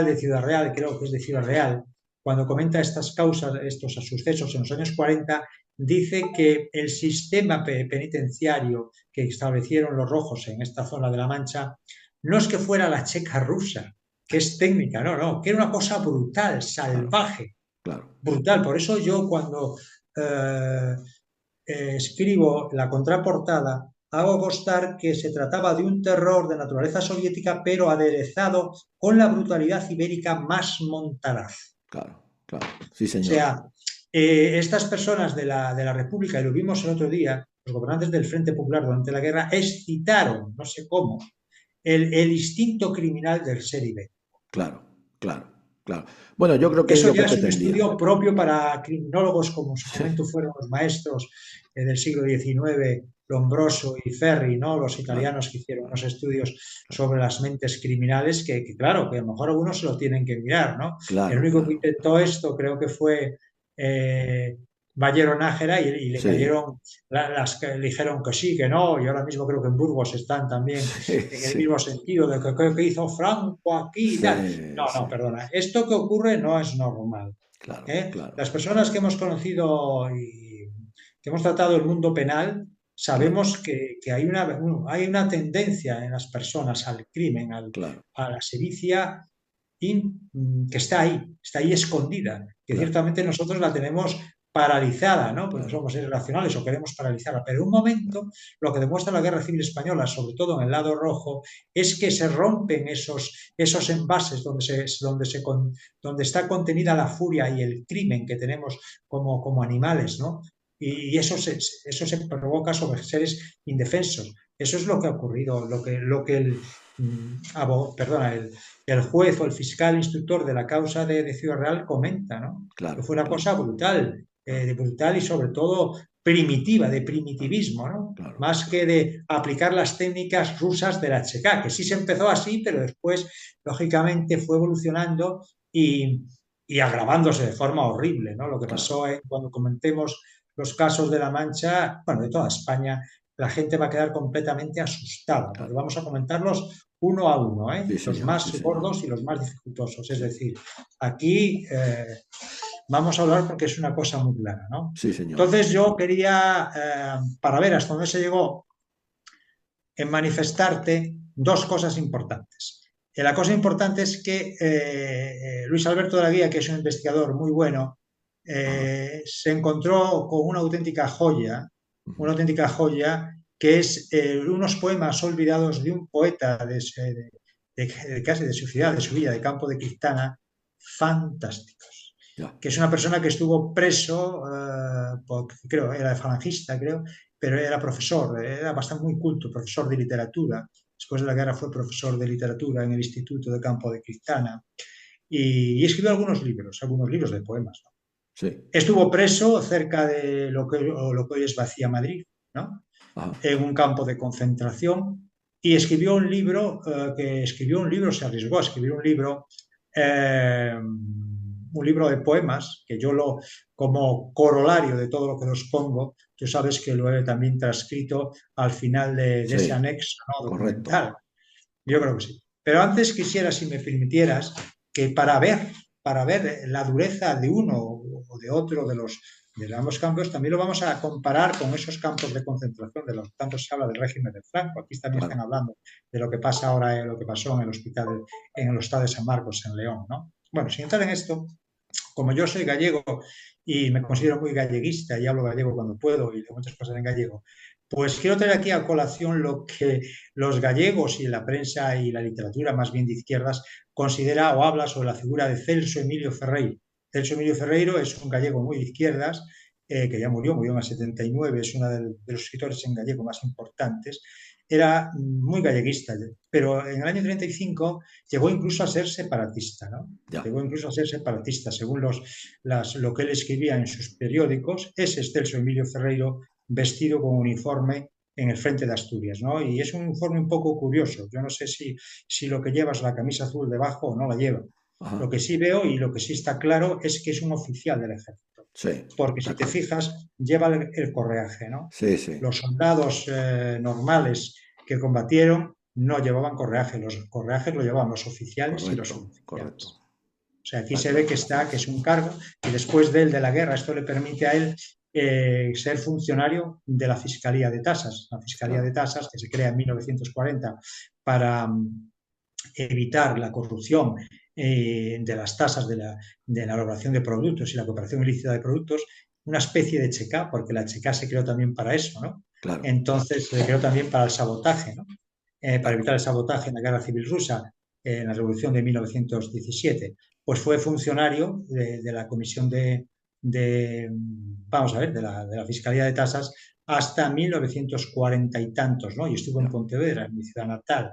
de Ciudad Real, creo que es de Ciudad Real, cuando comenta estas causas, estos sucesos en los años 40, dice que el sistema penitenciario que establecieron los rojos en esta zona de La Mancha no es que fuera la checa rusa, que es técnica, no, no, que era una cosa brutal,
claro,
salvaje,
claro,
brutal. Por eso yo cuando eh, escribo la contraportada, hago constar que se trataba de un terror de naturaleza soviética, pero aderezado con la brutalidad ibérica más montaraz.
claro, claro, sí,
O
señor,
sea, estas personas de la República, y lo vimos el otro día, los gobernantes del Frente Popular durante la guerra, excitaron, no sé cómo, el instinto criminal del ser ibérico.
claro, claro, claro. Bueno, yo creo que es
Eso
lo que
ya es un
pretendía.
estudio propio para criminólogos, como en su
Sí,
momento fueron los maestros del siglo XIX, Lombroso y Ferri, ¿no? Los
claro,
italianos que hicieron unos
claro,
estudios
claro,
sobre las mentes criminales, claro, que a lo mejor algunos se lo tienen que mirar, ¿no? El
claro,
único que
claro,
intentó esto creo que fue eh, Ballero Nájera y le
Sí,
cayeron las que le dijeron que sí, que no, y ahora mismo creo que en Burgos están también
sí,
en el
sí,
mismo sentido de que hizo Franco aquí y tal.
sí,
No, no,
sí,
perdona, esto que ocurre no es normal.
claro,
¿Eh?
claro,
Las personas que hemos conocido y que hemos tratado el mundo penal,
claro,
sabemos que hay una tendencia en las personas al crimen,
claro,
a la sevicia, que está ahí escondida, que
claro,
ciertamente nosotros la tenemos paralizada, ¿no? Porque
claro,
somos seres racionales o queremos paralizarla. Pero en un momento, lo que demuestra la Guerra Civil Española, sobre todo en el lado rojo, es que se rompen esos envases donde está contenida la furia y el crimen que tenemos como animales, ¿no? Y eso se provoca sobre seres indefensos. Eso es lo que ha ocurrido, lo que el juez o el fiscal instructor de la causa de Ciudad Real comenta, ¿no? Que
claro,
fue una
claro,
cosa brutal,
claro,
brutal y sobre todo primitiva, de primitivismo, ¿no?
claro,
Más que de aplicar las técnicas rusas del HK, que sí se empezó así, pero después, lógicamente, fue evolucionando y agravándose de forma horrible, ¿no? Lo que
claro.
pasó cuando comentemos los casos de La Mancha, bueno, de toda España, la gente va a quedar completamente asustada, porque
Claro.
vamos a comentarlos uno a uno,
Sí,
los
señor, sí,
más
señor.
gordos y los más dificultosos. Es
Sí,
decir, aquí vamos a hablar porque es una cosa muy clara, ¿no?
sí, señor.
Entonces yo quería, para ver hasta dónde se llegó, en manifestarte dos cosas importantes. La cosa importante es que Luis Alberto de la Guía, que es un investigador muy bueno,
Ajá.
se encontró con
Ujú.
una auténtica joya, que es unos poemas olvidados de un poeta casi de su ciudad, de su villa, de Campo de Cristana, fantásticos.
Ya.
Que es una persona que estuvo preso, creo, era falangista, creo, pero era profesor, era bastante muy culto, profesor de literatura. Después de la guerra fue profesor de literatura en el Instituto de Campo de Cristana y escribió algunos libros de poemas, ¿no?
Sí.
Estuvo preso cerca de lo que hoy es Vacía Madrid, ¿no?
Ajá.
En un campo de concentración y escribió se arriesgó a escribir un libro de poemas, que como corolario de todo lo que os pongo, tú sabes que lo he también transcrito al final de ese
Sí.
anexo, ¿no?
Correcto.
Documental. Yo creo que
Correcto.
sí. Pero antes quisiera, si me permitieras, que para ver la dureza de uno o de otro de ambos campos, también lo vamos a comparar con esos campos de concentración de los que tanto se habla del régimen de Franco. Aquí también están
Claro.
hablando de lo que pasa ahora, lo que pasó en en el hospital de San Marcos, en León, ¿no? Bueno, sin entrar en esto, como yo soy gallego y me considero muy galleguista y hablo gallego cuando puedo y de muchas cosas en gallego, pues quiero traer aquí a colación lo que los gallegos y la prensa y la literatura más bien de izquierdas considera o habla sobre la figura de Celso Emilio Ferreiro. Celso Emilio Ferreiro es un gallego muy de izquierdas, que ya murió en el 79, es uno de los escritores en gallego más importantes. Era muy galleguista, pero en el año 35 llegó incluso a ser separatista, ¿no?
Ya.
Llegó incluso a ser separatista, según lo que él escribía en sus periódicos. Ese es Celso Emilio Ferreiro vestido con uniforme en el frente de Asturias, ¿no? Y es un uniforme un poco curioso. Yo no sé si lo que lleva es la camisa azul debajo o no la lleva. Lo
Ajá.
que sí veo y lo que sí está claro es que es un oficial del ejército.
Sí.
Porque
De
si te
acuerdo.
fijas, lleva el correaje, ¿no?
Sí, sí.
Los soldados normales que combatieron no llevaban correaje, los correajes lo llevaban los oficiales y los
Correcto. Correcto.
suboficiales. O sea, aquí
De
se ve
acuerdo.
que es un cargo y después de la guerra esto le permite a él ser funcionario de la Fiscalía de Tasas. La Fiscalía de
Claro.
Tasas, que se crea en 1940 para evitar la corrupción de las tasas de la elaboración de productos y la cooperación ilícita de productos, una especie de checa, porque la checa se creó también para eso, ¿no?
Claro.
Entonces se creó también para el sabotaje, ¿no?
De
Para evitar el
acuerdo.
sabotaje en la Guerra Civil Rusa, en la Revolución de 1917. Pues fue funcionario de la Comisión vamos a ver, de la Fiscalía de Tasas hasta 1940 y tantos, ¿no? Y estuvo en
Ya.
Pontevedra, en mi ciudad natal.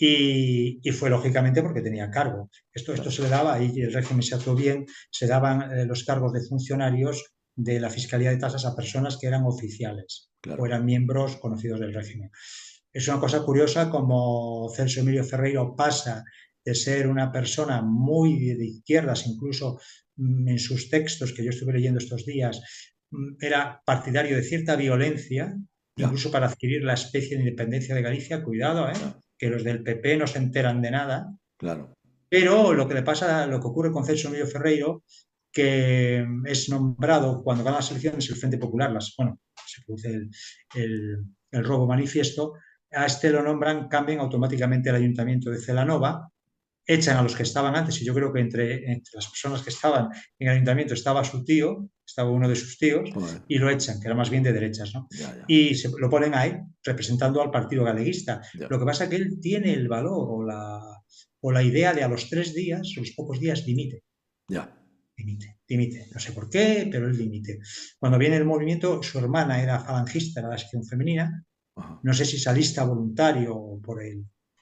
Y fue lógicamente porque tenía cargo. Esto
Claro.
se le daba, y el régimen se actuó bien, se daban los cargos de funcionarios de la Fiscalía de Tasas a personas que eran oficiales o
Claro.
eran miembros conocidos del régimen. Es una cosa curiosa como Celso Emilio Ferreiro pasa de ser una persona muy de izquierdas, incluso en sus textos que yo estuve leyendo estos días, era partidario de cierta violencia,
ya,
incluso para adquirir la especie de independencia de Galicia. Cuidado,
ya,
que los del PP no se enteran de nada.
claro.
Pero lo que le pasa, lo que ocurre con Celso Emilio Ferreiro, que es nombrado cuando gana las elecciones el Frente Popular, bueno, se produce el robo manifiesto, a este lo nombran, cambian automáticamente el ayuntamiento de Celanova, echan a los que estaban antes, y yo creo que entre las personas que estaban en el ayuntamiento estaba su tío, estaba uno de sus tíos,
Joder,
y lo echan, que era más bien de derechas, ¿no?
ya, ya,
Y lo ponen ahí, representando al Partido Galeguista.
ya,
Lo que pasa es que él tiene el valor o la idea de a los 3 días, o los pocos días, dimite.
ya.
Dimite, dimite. No sé por qué, pero él dimite. Cuando viene el movimiento, su hermana era falangista, era la sección femenina.
Ajá.
No sé si salista voluntario o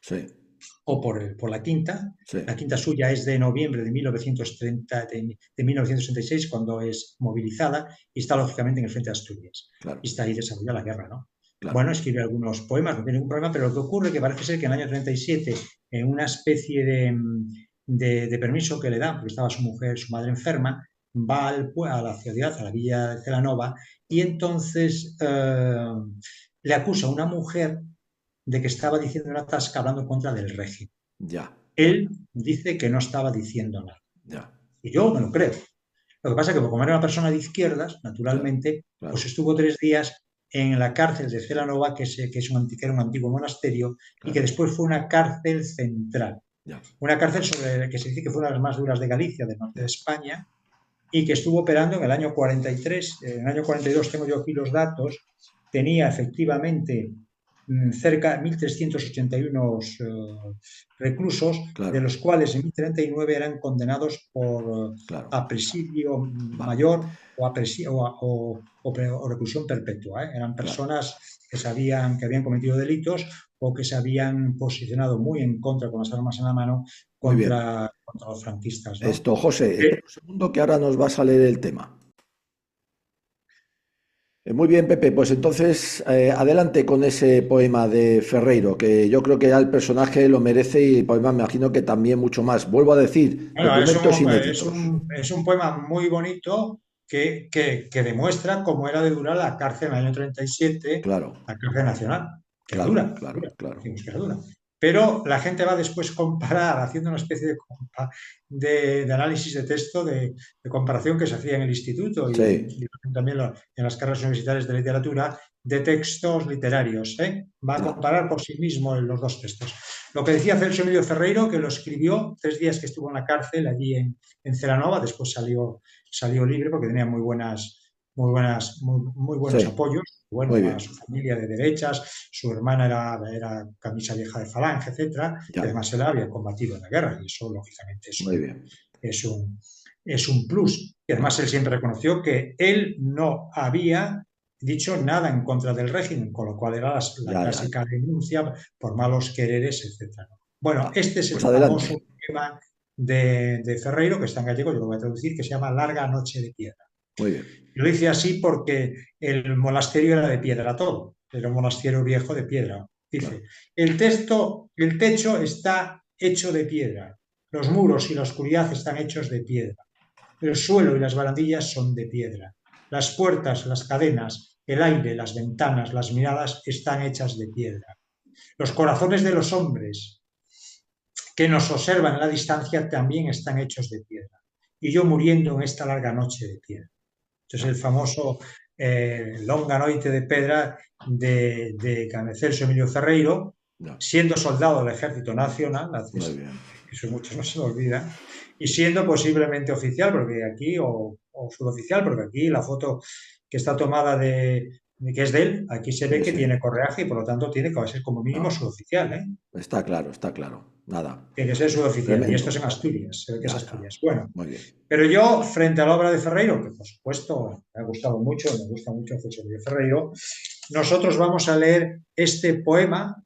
Sí,
por la quinta.
sí,
La quinta suya es de noviembre de 1930, de 1966, cuando es movilizada y está lógicamente en el frente de Asturias.
claro,
Y está ahí desarrollada la guerra, ¿no?
claro.
Bueno, escribe algunos poemas, no tiene ningún problema, pero lo que ocurre es que parece ser que en el año 37, en una especie de permiso que le dan, porque estaba su mujer, su madre enferma, va a la ciudad, a la villa de Celanova, y entonces le acusa a una mujer de que estaba diciendo una tasca hablando en contra del régimen.
Ya, ya,
Él dice que no estaba diciendo nada.
ya.
Y yo me lo creo. Lo que pasa es que como era una persona de izquierdas,
Claro,
naturalmente, pues
claro,
estuvo 3 días en la cárcel de Celanova, que era un antiguo monasterio, y que
claro.
después fue una cárcel central.
Ya,
Una cárcel sobre la que se dice que fue una de las más duras de Galicia, del norte de
ya.
España, y que estuvo operando en el año 43. En el año 42, tengo yo aquí los datos, tenía efectivamente cerca de 1.381 reclusos, de
Claro,
los cuales en 1.039 eran condenados
claro.
a presidio
Vale,
mayor o reclusión perpetua. Eran
claro.
personas que habían cometido delitos o que se habían posicionado muy en contra, con las armas en la mano,
Muy bien.
contra los franquistas, ¿no?
Esto, José, espera un segundo que ahora nos vas a leer el tema. Muy bien, Pepe, pues entonces adelante con ese poema de Ferreiro, que yo creo que ya el personaje lo merece y el poema me imagino que también mucho más. Vuelvo a decir,
Bueno,
documentos inéditos.
es un poema muy bonito que demuestra cómo era de dura la cárcel en el año 37,
Claro,
la cárcel nacional, que era
claro, claro,
dura,
claro.
decimos que era dura. Pero la gente va después comparar, haciendo una especie de análisis de texto, de comparación que se hacía en el instituto
Sí,
y también en las carreras universitarias de literatura, de textos literarios. Va a
ya,
comparar por sí mismo los dos textos. Lo que decía Celso Emilio Ferreiro, que lo escribió 3 días que estuvo en la cárcel allí en Celanova, después salió libre porque tenía muy buenos
sí,
apoyos.
muy
Bueno, a su
bien,
familia de derechas, su hermana era camisa vieja de Falange, etcétera, y
ya,
además él había combatido en la guerra, y eso lógicamente
muy bien,
es un, es un plus. Y además
ya,
él siempre reconoció que él no había dicho nada en contra del régimen, con lo cual era la
ya, ya,
clásica denuncia por malos quereres, etc. Bueno,
ya.
este es el
Pues
famoso
adelante,
poema de Ferreiro, que está en gallego, yo lo voy a traducir, que se llama Larga noche de piedra.
muy bien,
Y lo hice así porque el monasterio era de piedra todo, era un monasterio viejo de piedra. Dice,
claro,
el techo está hecho de piedra, los muros y la oscuridad están hechos de piedra. El suelo y las barandillas son de piedra. Las puertas, las cadenas, el aire, las ventanas, las miradas están hechas de piedra. Los corazones de los hombres que nos observan en la distancia también están hechos de piedra. Y yo muriendo en esta larga noche de piedra. Entonces
ya,
el famoso Longa Noite de Pedra de Celso Emilio Ferreiro,
ya,
siendo soldado del Ejército Nacional,
muy bien.
eso muchos no se lo olvidan, y siendo posiblemente oficial, porque aquí, o suboficial, porque aquí la foto que está tomada que es de él, aquí se ve
Sí,
que
sí,
tiene correaje y por lo tanto tiene que ser como mínimo
no,
suboficial, ¿eh?
está claro, nada,
Tiene que ser suboficial, y esto es en
tremendo,
Asturias, se ve que es
ya, ya,
Asturias. Bueno,
muy bien,
pero yo, frente a la obra de Ferreiro, que por supuesto me ha gustado mucho, me gusta mucho José Luis Ferreiro, nosotros vamos a leer este poema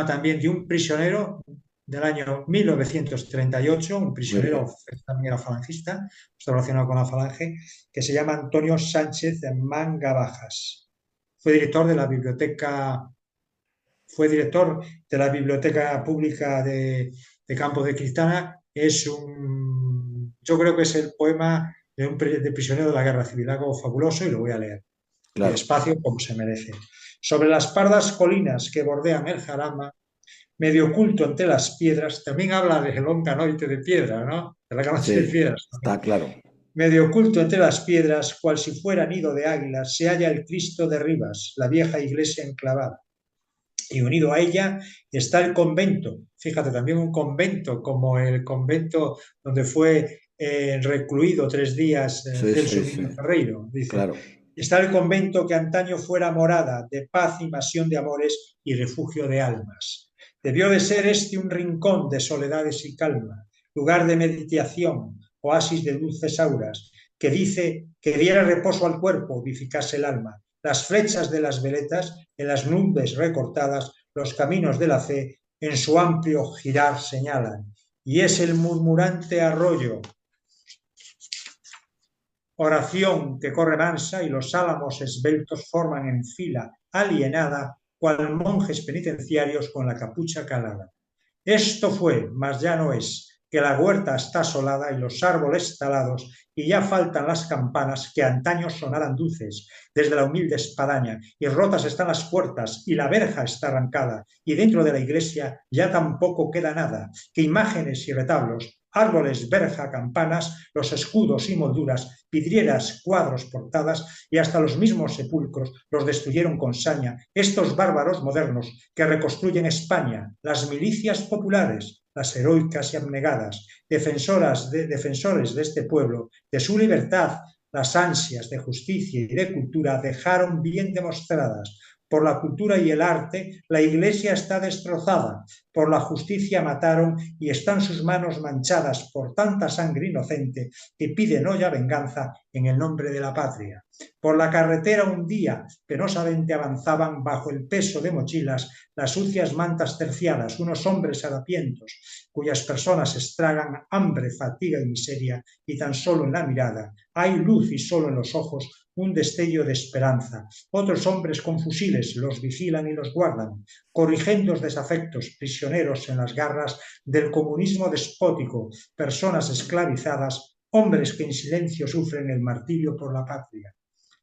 también de un prisionero del año 1938, un
muy
prisionero
bien,
que también era falangista, está relacionado con la falange, que se llama Antonio Sánchez Manga Bajas. Fue director de la biblioteca, fue director de la Biblioteca Pública de Campo de Cristana. Yo creo que es el poema de prisionero de la guerra civil, algo fabuloso, y lo voy a leer.
Claro.
Y despacio, como se merece. Sobre las pardas colinas que bordean el Jarama, medio oculto entre las piedras, también habla de Longa-Noite de piedra, ¿no? De la noche de
Sí,
piedras.
está claro.
Medio oculto entre las piedras, cual si fuera nido de águilas, se halla el Cristo de Rivas, la vieja iglesia enclavada. Y unido a ella está el convento. Fíjate, también un convento, como el convento donde fue recluido 3 días
Sí,
Celso
sí, sí.
Emilio Ferreiro. Dice,
Claro.
está el convento que antaño fuera morada de paz y masión de amores y refugio de almas. Debió de ser este un rincón de soledades y calma, lugar de meditación, oasis de dulces auras, que dice que diera reposo al cuerpo, vivificase el alma. Las flechas de las veletas, en las nubes recortadas, los caminos de la fe, en su amplio girar señalan. Y es el murmurante arroyo, oración que corre mansa, y los álamos esbeltos forman en fila alienada, cual monjes penitenciarios con la capucha calada. Esto fue, mas ya no es, que la huerta está asolada y los árboles talados, y ya faltan las campanas que antaño sonaran dulces desde la humilde espadaña, y rotas están las puertas, y la verja está arrancada, y dentro de la iglesia ya tampoco queda nada, que imágenes y retablos, árboles, verja, campanas, los escudos y molduras, vidrieras, cuadros, portadas, y hasta los mismos sepulcros los destruyeron con saña estos bárbaros modernos que reconstruyen España, las milicias populares, las heroicas y abnegadas, defensores de este pueblo, de su libertad, las ansias de justicia y de cultura dejaron bien demostradas. Por la cultura y el arte, la iglesia está destrozada. Por la justicia mataron y están sus manos manchadas por tanta sangre inocente que piden hoy a venganza en el nombre de la patria. Por la carretera un día penosamente avanzaban bajo el peso de mochilas las sucias mantas terciadas, unos hombres harapientos, cuyas personas estragan hambre, fatiga y miseria, y tan solo en la mirada hay luz y solo en los ojos un destello de esperanza. Otros hombres con fusiles los vigilan y los guardan, corrigendos desafectos, prisioneros en las garras del comunismo despótico, personas esclavizadas, hombres que en silencio sufren el martirio por la patria.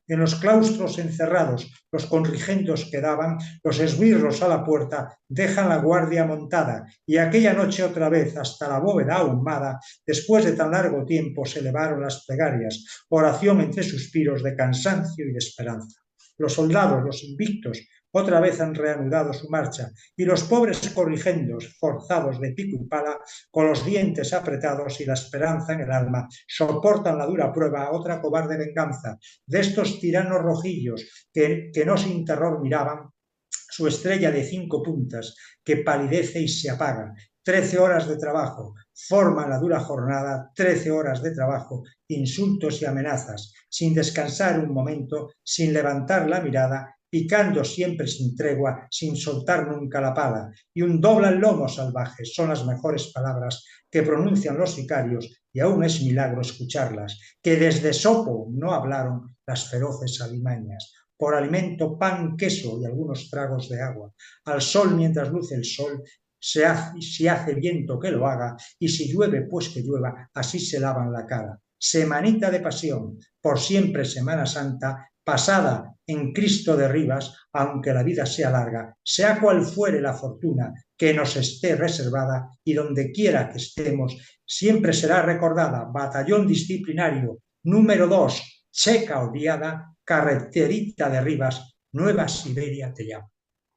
En los claustros encerrados, los conrigendos quedaban, los esbirros a la puerta dejan la guardia montada, y aquella noche otra vez hasta la bóveda ahumada, después de tan largo tiempo se elevaron las plegarias, oración entre suspiros de cansancio y de esperanza. Los soldados, los invictos, otra vez han reanudado su marcha, y los pobres corrigendos, forzados de pico y pala, con los dientes apretados y la esperanza en el alma, soportan la dura prueba, otra cobarde venganza, de estos tiranos rojillos que no sin terror miraban su estrella de 5 puntas, que palidece y se apaga. 13 horas de trabajo, forman la dura jornada, 13 horas de trabajo, insultos y amenazas, sin descansar un momento, sin levantar la mirada, picando siempre sin tregua, sin soltar nunca la pala, y un dobla el lomo salvaje, son las mejores palabras que pronuncian los sicarios, y aún es milagro escucharlas, que desde Sopo no hablaron las feroces alimañas. Por alimento pan, queso y algunos tragos de agua. Al sol mientras luce el sol, si hace viento que lo haga, y si llueve pues que llueva, así se lavan la cara. Semanita de pasión, por siempre Semana Santa, pasada en Cristo de Rivas, aunque la vida sea larga, sea cual fuere la fortuna que nos esté reservada, y donde quiera que estemos, siempre será recordada. Batallón disciplinario número 2, Checa odiada, carreterita de Rivas, Nueva Siberia te llama.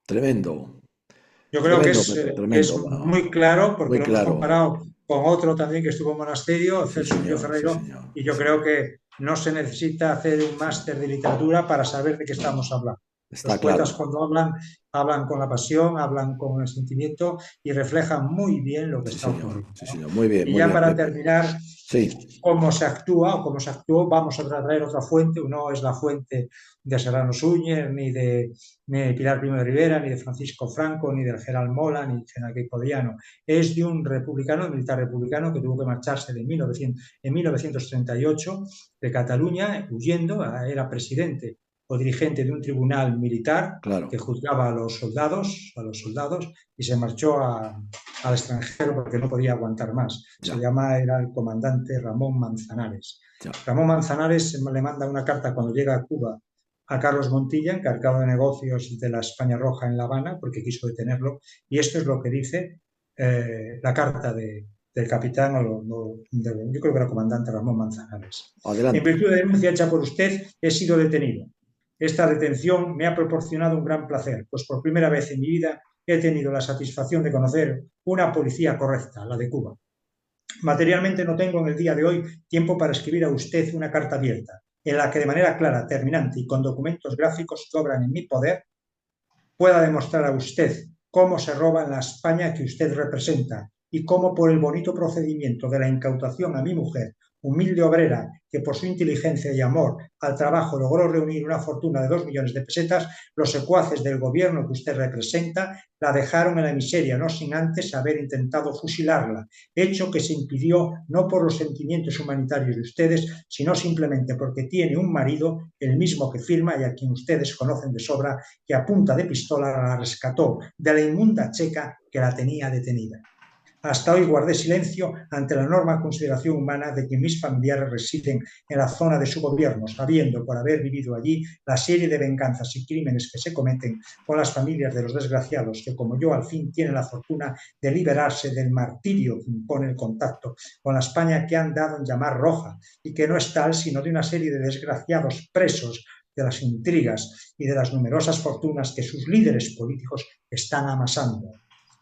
Tremendo,
Yo creo que
tremendo, Pepe,
es
tremendo.
muy claro, porque
Muy
lo hemos
claro.
comparado con otro también que estuvo en monasterio,
Sí,
Celso Emilio
señor, sí,
Ferreiro,
señor.
y yo
Sí.
creo que no se necesita hacer un
Sí.
máster de literatura para saber de qué estamos hablando. Los
Está
poetas
claro.
cuando hablan con la pasión, hablan con el sentimiento y reflejan muy bien lo que
Sí,
está
señor.
ocurriendo,
Sí,
¿no?
señor.
Y
Muy
ya
bien,
para
Pepe.
terminar,
Sí,
cómo se actúa o cómo se actuó, vamos a traer otra fuente, no es la fuente de Serrano Súñez, ni de Pilar Primo de Rivera, ni de Francisco Franco, ni del General Mola, ni del General Queipodiano. Es de un republicano, militar republicano, que tuvo que marcharse en 1938 de Cataluña, huyendo, era presidente o dirigente de un tribunal militar
claro.
que juzgaba a los soldados, y se marchó a al extranjero porque no podía aguantar más. Era el comandante Ramón Manzanares. Ramón Manzanares le manda una carta cuando llega a Cuba a Carlos Montilla, encargado de negocios de la España Roja en La Habana, porque quiso detenerlo, y esto es lo que dice la carta del capitán, yo creo que era comandante Ramón Manzanares.
Adelante.
En virtud de denuncia hecha por usted, he sido detenido. Esta detención me ha proporcionado un gran placer, pues por primera vez en mi vida he tenido la satisfacción de conocer una policía correcta, la de Cuba. Materialmente no tengo en el día de hoy tiempo para escribir a usted una carta abierta, en la que de manera clara, terminante y con documentos gráficos que obran en mi poder, pueda demostrar a usted cómo se roba en la España que usted representa y cómo por el bonito procedimiento de la incautación a mi mujer, humilde obrera que por su inteligencia y amor al trabajo logró reunir una fortuna de 2 millones de pesetas, los secuaces del gobierno que usted representa la dejaron en la miseria, no sin antes haber intentado fusilarla, hecho que se impidió no por los sentimientos humanitarios de ustedes, sino simplemente porque tiene un marido, el mismo que firma y a quien ustedes conocen de sobra, que a punta de pistola la rescató de la inmunda checa que la tenía detenida. Hasta hoy guardé silencio ante la enorme consideración humana de que mis familiares residen en la zona de su gobierno, sabiendo por haber vivido allí la serie de venganzas y crímenes que se cometen con las familias de los desgraciados que, como yo, al fin tienen la fortuna de liberarse del martirio que impone el contacto con la España que han dado en llamar roja y que no es tal sino de una serie de desgraciados presos de las intrigas y de las numerosas fortunas que sus líderes políticos están amasando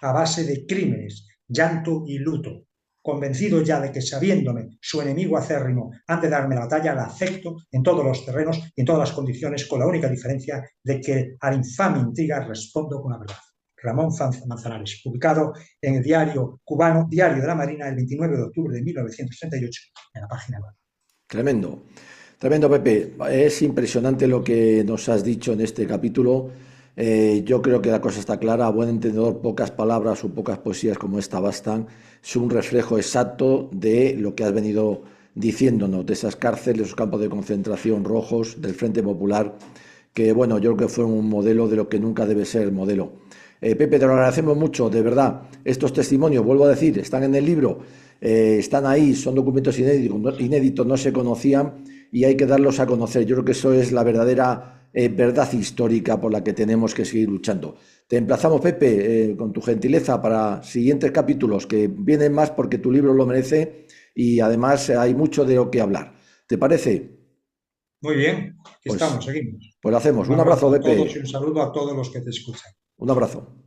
a base de crímenes, llanto y luto. Convencido ya de que, sabiéndome su enemigo acérrimo, han de darme la batalla, la acepto en todos los terrenos y en todas las condiciones, con la única diferencia de que a la infame intriga respondo con la verdad. Ramón Manzanares, publicado en el diario cubano Diario de la Marina el 29 de octubre de 1938, en la página 9.
Tremendo. Tremendo, Pepe. Es impresionante lo que nos has dicho en este capítulo. Yo creo que la cosa está clara. A buen entendedor, pocas palabras o pocas poesías como esta bastan. Es un reflejo exacto de lo que has venido diciéndonos, de esas cárceles, esos campos de concentración rojos del Frente Popular, que bueno, yo creo que fueron un modelo de lo que nunca debe ser el modelo. Pepe, te lo agradecemos mucho, de verdad. Estos testimonios, vuelvo a decir, están en el libro, están ahí, son documentos inéditos, no se conocían y hay que darlos a conocer. Yo creo que eso es la verdadera verdad histórica por la que tenemos que seguir luchando. Te emplazamos, Pepe, con tu gentileza para siguientes capítulos que vienen más porque tu libro lo merece y además hay mucho de lo que hablar. ¿Te parece?
Muy bien, aquí estamos, seguimos.
Pues lo hacemos. Un abrazo, Pepe.
A todos y un saludo a todos los que te escuchan.
Un abrazo.